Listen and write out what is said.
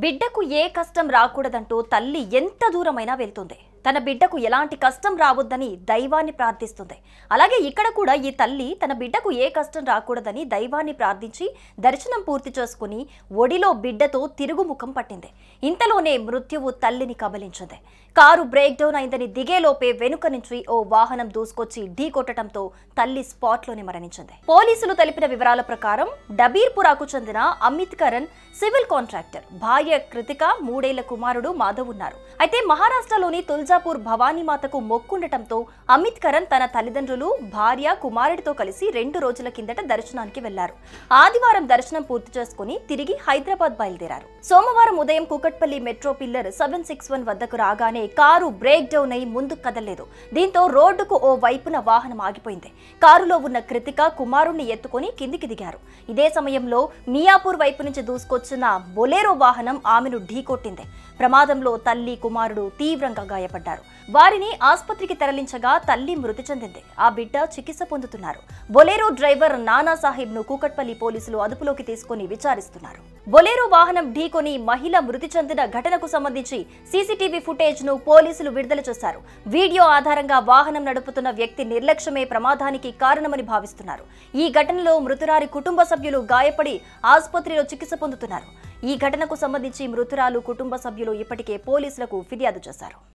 బిడ్డకు ఏ కష్టం రాకూడదంటూ తల్లి ఎంత దూరమైనా వెళ్తుంది. తన బిడ్డకు ఎలాంటి కష్టం రావొద్దని దైవాన్ని ప్రార్థిస్తుంది. అలాగే ఇక్కడ కూడా ఈ తల్లి తన బిడ్డకు ఏ కష్టం రాకూడదని దైవాన్ని ప్రార్థించి దర్శనం పూర్తి చేసుకుని ఒడిలో బిడ్డతో తిరుగుముఖం పట్టింది. ఇంతలోనే మృత్యువు తల్లిని కబలించింది. కారు బ్రేక్ డౌన్ అయిందని దిగేలోపే వెనుక నుంచి ఓ వాహనం దూసుకొచ్చి ఢీ కొట్టడంతో తల్లి స్పాట్లోనే మరణించింది. పోలీసులు తెలిపిన వివరాల ప్రకారం డబీర్పురాకు చెందిన అమిత్ కరణ్ సివిల్ కాంట్రాక్టర్, భార్య కృతిక, 3 ఏళ్ల కుమారుడు మాధవ్ ఉన్నారు. అయితే మహారాష్ట్రలోని తుల్జాపూర్ భవానీమాతకు మొక్కుండటంతో అమిత్ కరణ్ తన తల్లిదండ్రులు, భార్య, కుమారుడితో కలిసి 2 రోజుల కిందట దర్శనానికి వెళ్లారు. ఆదివారం దర్శనం పూర్తి చేసుకుని తిరిగి హైదరాబాద్ బయలుదేరారు. సోమవారం ఉదయం కూకట్పల్లి మెట్రో పిల్లర్ 761 వద్దకు రాగానే కారు బ్రేక్ డౌన్ అయి ముందుకు కదలలేదు. దీంతో రోడ్డుకు ఓ వైపున వాహనం ఆగిపోయింది. కారులో ఉన్న కృతిక కుమారుణ్ణి ఎత్తుకొని కిందికి దిగారు. ఇదే సమయంలో మియాపూర్ వైపు నుంచి దూసుకొచ్చిన బొలేరో వాహనం ఆమెను ఢీకొట్టింది. ప్రమాదంలో తల్లి, కుమారుడు తీవ్రంగా గాయపడ్డారు. వారిని ఆసుపత్రికి తరలించగా తల్లి మృతి చెందింది. ఆ బిడ్డ చికిత్స పొందుతున్నారు. బొలేరో డ్రైవర్ నానా సాహెబ్ ను కూకట్పల్లి పోలీసులు అదుపులోకి తీసుకుని విచారిస్తున్నారు. బొలేరో వాహనం ఢీకొని మహిళ మృతి చెందిన ఘటనకు సంబంధించి సీసీటీవీ ఫుటేజ్ ను పోలీసులు విడుదల చేశారు. వీడియో ఆధారంగా వాహనం నడుపుతున్న వ్యక్తి నిర్లక్ష్యమే ప్రమాదానికి కారణమని భావిస్తున్నారు. ఈ ఘటనలో మృతురాలి కుటుంబ సభ్యులు గాయపడి ఆసుపత్రిలో చికిత్స పొందుతున్నారు. ఈ ఘటనకు సంబంధించి మృతురాలు కుటుంబ సభ్యులు ఇప్పటికే పోలీసులకు ఫిర్యాదు చేశారు.